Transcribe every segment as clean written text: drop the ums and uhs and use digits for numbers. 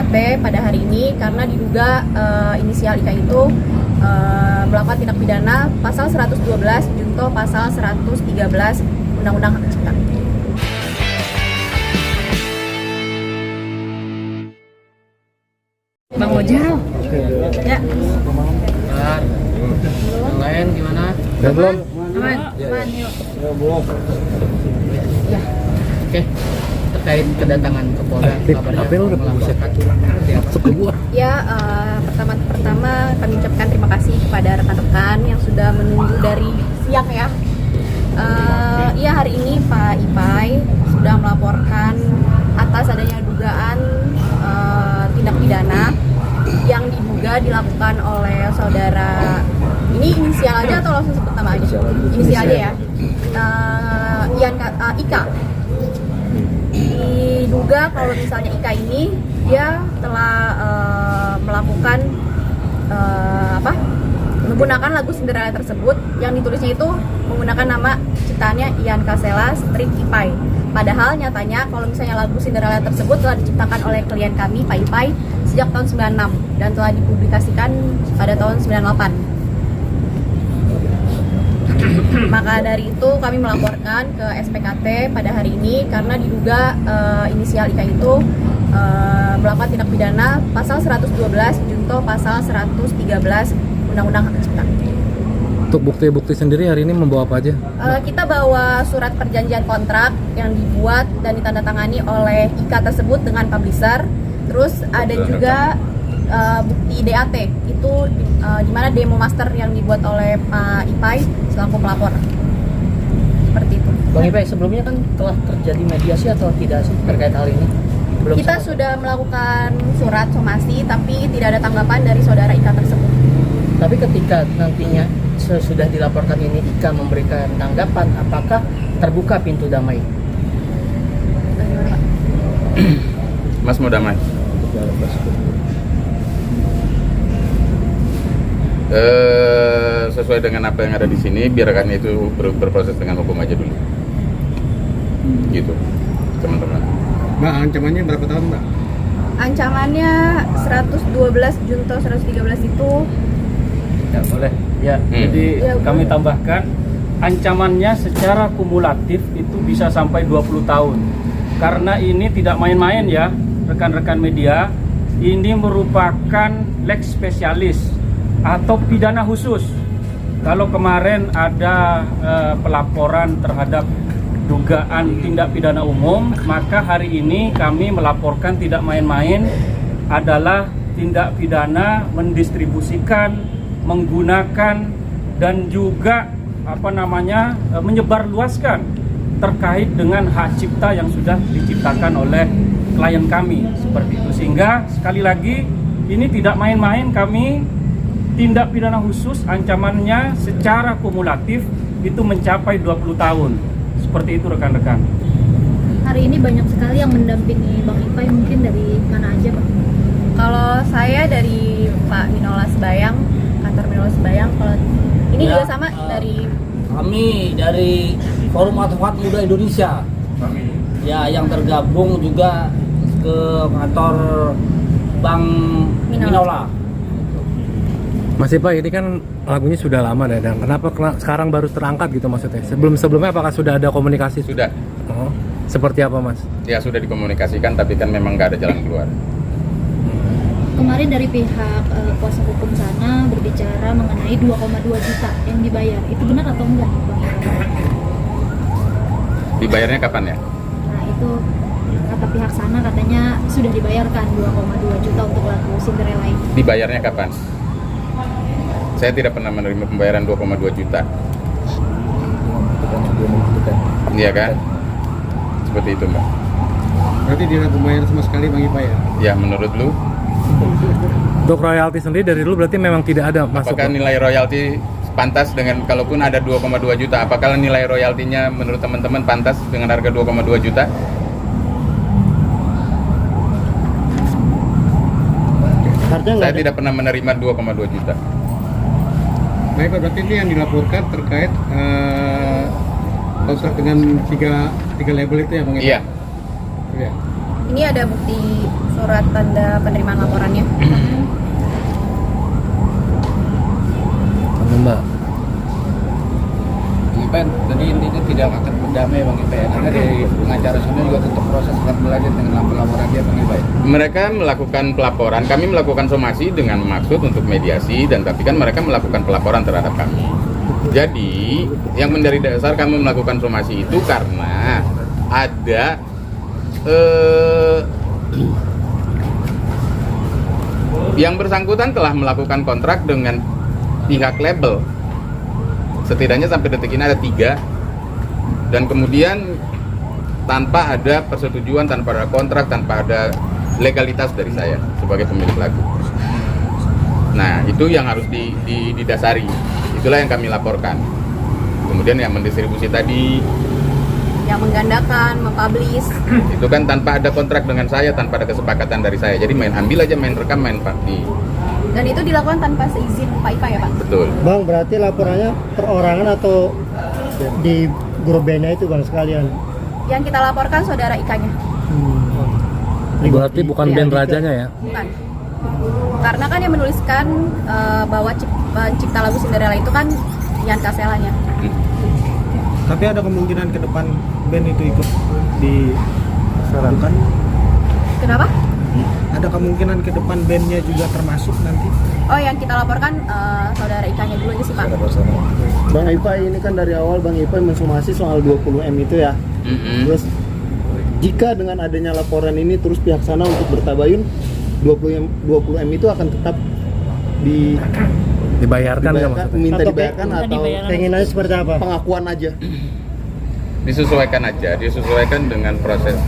SPKT pada hari ini karena diduga inisial IK itu melakukan tindak pidana pasal 112 junto pasal 113 Undang-Undang Hak Cipta. Bang Ojal. Ya. Yang lain gimana? Belum. Aman. Aman yuk. Ya. Oke. Terkait kedatangan ke Polda, kabarnya melaporkan seperti apa? Ya, pertama kami ucapkan terima kasih kepada rekan-rekan yang sudah menunggu dari siang ya. Iya, hari ini Pak Ipai sudah melaporkan atas adanya dugaan tindak pidana yang diduga dilakukan oleh saudara, ini inisial aja atau langsung sebut nama aja? Inisial aja ya. Ika. Diduga kalau misalnya Ika ini dia telah melakukan menggunakan lagu Cinderella tersebut yang ditulisnya itu menggunakan nama ciptaannya Ian Kasela Street Ipai. Padahal nyatanya kalau misalnya lagu Cinderella tersebut telah diciptakan oleh klien kami Pak Ipai sejak tahun 96 dan telah dipublikasikan pada tahun 98. Maka dari itu kami melaporkan ke SPKT pada hari ini karena diduga inisial IK itu melakukan tindak pidana pasal 112 junto pasal 113 Undang-Undang Hak Cipta. Untuk bukti-bukti sendiri hari ini membawa apa aja? Kita bawa surat perjanjian kontrak yang dibuat dan ditandatangani oleh IK tersebut dengan publisher. Terus ada juga bukti DAT itu di mana demo master yang dibuat oleh Pak Ipai selaku pelapor. Seperti itu. Bang Ipai, sebelumnya kan telah terjadi mediasi atau tidak sih terkait hal ini? Kita sudah melakukan surat somasi tapi tidak ada tanggapan dari saudara Ika tersebut. Tapi ketika nantinya sesudah dilaporkan ini Ika memberikan tanggapan, apakah terbuka pintu damai? Mas mau damai? Sesuai dengan apa yang ada di sini, biarkan itu berproses dengan hukum aja dulu. Gitu, teman-teman. Mbak, ancamannya berapa tahun, Mbak? Ancamannya 112 junto 113 itu Ya boleh. Ya, jadi kami tambahkan ancamannya secara kumulatif itu bisa sampai 20 tahun. Karena ini tidak main-main ya, rekan-rekan media. Ini merupakan lex spesialis atau pidana khusus. Kalau kemarin ada pelaporan terhadap dugaan tindak pidana umum, maka hari ini kami melaporkan tidak main-main adalah tindak pidana mendistribusikan, menggunakan dan juga menyebarluaskan terkait dengan hak cipta yang sudah diciptakan oleh klien kami, seperti itu. Sehingga sekali lagi ini tidak main-main, kami tindak pidana khusus ancamannya secara kumulatif itu mencapai 20 tahun. Seperti itu rekan-rekan. Hari ini banyak sekali yang mendampingi Bang Ipai, mungkin dari mana aja Bang? kalau saya dari Pak Minola Sebayang, kantor Minola Sebayang. Kalau ini juga sama dari kami dari Forum Advokat Muda Indonesia. Ya, yang tergabung juga ke kantor Bang Minola. Mas Ipai, ini kan lagunya sudah lama dan kenapa sekarang baru terangkat gitu maksudnya? Sebelumnya apakah sudah ada komunikasi? Sudah. Oh, seperti apa Mas? Ya sudah dikomunikasikan, tapi kan memang nggak ada jalan keluar. Kemarin dari pihak kuasa hukum sana berbicara mengenai 2,2 juta yang dibayar. Itu benar atau enggak, Bang? Dibayarnya kapan ya? Nah, itu kata pihak sana katanya sudah dibayarkan 2,2 juta untuk lagu Cinderella ini. Dibayarnya kapan? Saya tidak pernah menerima pembayaran 2,2 juta. Iya kan? Seperti itu, Mbak. Berarti tidak pembayaran sama sekali Bang Ipai ya? Ya, menurut lu? Untuk royalti sendiri dari dulu berarti memang tidak ada masuk. Apakah nilai royalti pantas dengan, kalaupun ada 2,2 juta, apakah nilai royaltinya menurut teman-teman pantas dengan harga 2,2 juta? Saya tidak pernah menerima 2,2 juta. Baik, Pak, berarti ini yang dilaporkan terkait kontrak dengan tiga label itu ya Bang Ipai? Iya. Iya. ini ada bukti surat tanda penerimaan laporannya. Mbak. Bang Ipai, jadi intinya tidak akan berdamai Bang Ipai, karena dari pengacara sana juga tetap proses akan berlanjut dengan laporan dia Bang Ipai. Mereka melakukan pelaporan, kami melakukan somasi dengan maksud untuk mediasi, dan tapi kan mereka melakukan pelaporan terhadap kami. Jadi yang menjadi dasar kami melakukan somasi itu karena ada yang bersangkutan telah melakukan kontrak dengan pihak label. Setidaknya sampai detik ini ada 3, dan kemudian tanpa ada persetujuan, tanpa ada kontrak, tanpa ada legalitas dari saya sebagai pemilik lagu. Nah, itu yang harus didasari. Itulah yang kami laporkan. Kemudian yang mendistribusi tadi, Yang menggandakan, mempublish. itu kan tanpa ada kontrak dengan saya, tanpa ada kesepakatan dari saya. Jadi ambil aja, main rekam, main party. Dan itu dilakukan tanpa seizin Pak Ipai ya Pak? Betul. Bang, berarti laporannya perorangan atau di grup bandnya itu Bang sekalian? Yang kita laporkan saudara Ikanya. Berarti bukan Iya, band gitu. rajanya ya? Bukan. Karena kan yang menuliskan bahwa pencipta lagu Cinderella itu kan Ian Kaselanya. Tapi ada kemungkinan ke depan band itu ikut di bukan? Kenapa? Ada kemungkinan ke depan bandnya juga termasuk nanti. Oh, yang kita laporkan saudara Ikanya dulu aja sih Pak. Bang Ipai, ini kan dari awal Bang Ipai mensomasi soal 20M itu ya. Terus jika dengan adanya laporan ini terus pihak sana untuk bertabayun, 20M itu akan tetap Dibayarkan nggak maksudnya? minta dibayarkan Minta atau dibayarkan. pengenannya seperti apa? Pengakuan aja. Disesuaikan aja, disesuaikan dengan proses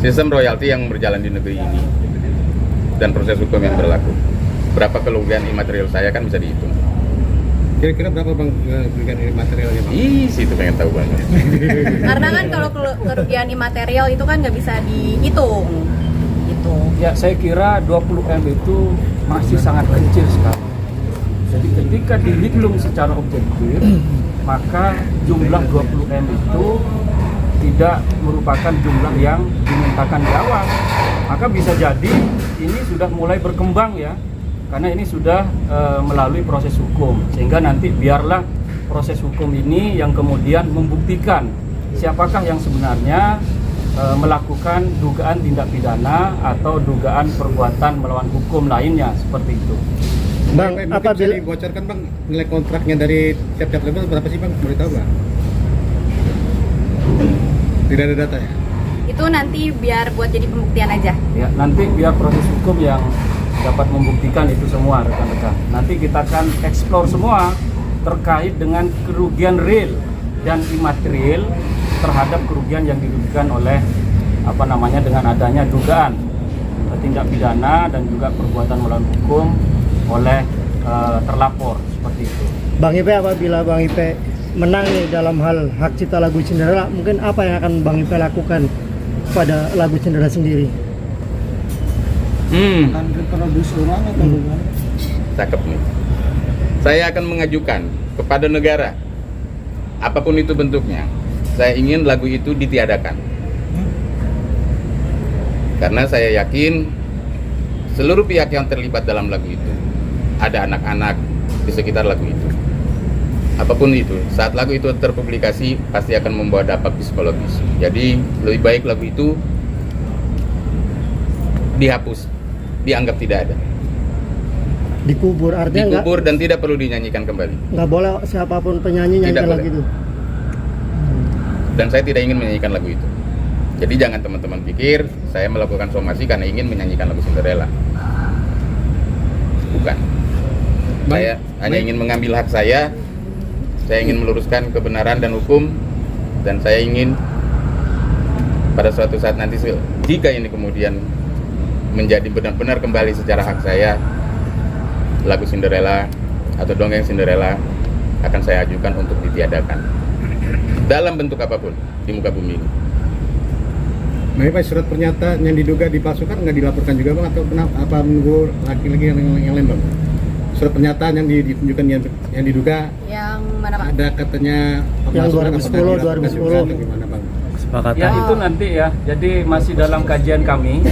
sistem royalti yang berjalan di negeri ini dan proses hukum yang berlaku. Berapa kerugian imaterial saya kan bisa dihitung. Kira-kira berapa Bang kerugian materialnya Bang? Ih, situ pengen tahu banget. Karena kan kalau kerugian imaterial itu kan nggak bisa dihitung. Gitu. Ya, saya kira 20M itu masih sangat kecil sekali. Jadi ketika dihitung secara objektif, maka jumlah 20M itu tidak merupakan jumlah yang dimintakan di awal. Maka bisa jadi ini sudah mulai berkembang ya, karena ini sudah melalui proses hukum, sehingga nanti biarlah proses hukum ini yang kemudian membuktikan siapakah yang sebenarnya melakukan dugaan tindak pidana atau dugaan perbuatan melawan hukum lainnya, seperti itu. Bang, Mungkin apabila bisa dibocorkan Bang nilai kontraknya dari tiap-tiap label berapa sih Bang? Boleh tahu Bang? Tidak ada data ya? Itu nanti biar buat jadi pembuktian aja. Ya, nanti biar proses hukum yang dapat membuktikan itu semua rekan-rekan. Nanti kita akan eksplor semua terkait dengan kerugian real dan imaterial terhadap kerugian yang dirugikan oleh dengan adanya dugaan tindak pidana dan juga perbuatan melawan hukum oleh terlapor, seperti itu. Bang Ipai, apabila Bang Ipai menang nih dalam hal hak cipta lagu Cinderella, mungkin apa yang akan Bang Ipai lakukan pada lagu Cinderella sendiri? Kan reproduksi ulang atau gimana? Cakep nih. Saya akan mengajukan kepada negara, apapun itu bentuknya, saya ingin lagu itu ditiadakan. Karena saya yakin seluruh pihak yang terlibat dalam lagu itu, ada anak-anak di sekitar lagu itu. Apapun itu, saat lagu itu terpublikasi pasti akan membawa dampak psikologis. Jadi lebih baik lagu itu dihapus, dianggap tidak ada, Dikubur, artinya dikubur dan tidak perlu dinyanyikan kembali. nggak boleh siapapun penyanyi Tidak nyanyikan boleh. lagu itu. Dan saya tidak ingin menyanyikan lagu itu. Jadi jangan teman-teman pikir saya melakukan somasi karena ingin menyanyikan lagu Cinderella. Bukan. Saya hanya ingin mengambil hak saya ingin meluruskan kebenaran dan hukum, dan saya ingin pada suatu saat nanti jika ini kemudian menjadi benar-benar kembali secara hak saya, lagu Cinderella atau dongeng Cinderella akan saya ajukan untuk ditiadakan dalam bentuk apapun di muka bumi ini. Nah, Pak, surat pernyataan yang diduga dipalsukan nggak dilaporkan juga Bang, atau kenapa apa menunggu laki-laki yang lain Bang? Surat pernyataan yang ditunjukkan yang diduga Yang mana Pak? ada katanya Yang pemalsuan, 2010, apakah dilaporkan juga 2010. atau gimana Bang? Kesepakatan. Ya itu nanti ya. Jadi masih dalam kajian kami.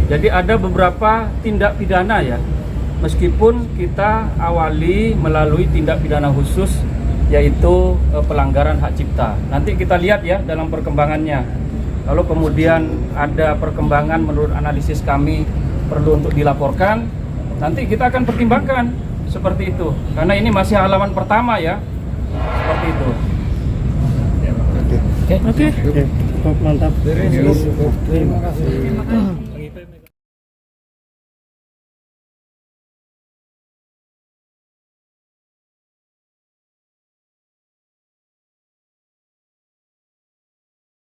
Jadi ada beberapa tindak pidana ya. Meskipun kita awali melalui tindak pidana khusus yaitu pelanggaran hak cipta. Nanti kita lihat ya dalam perkembangannya. Kalau kemudian ada perkembangan menurut analisis kami perlu untuk dilaporkan, nanti kita akan pertimbangkan seperti itu. Karena ini masih halaman pertama ya. Seperti itu. Oke. Mantap. Terima kasih. Terima kasih.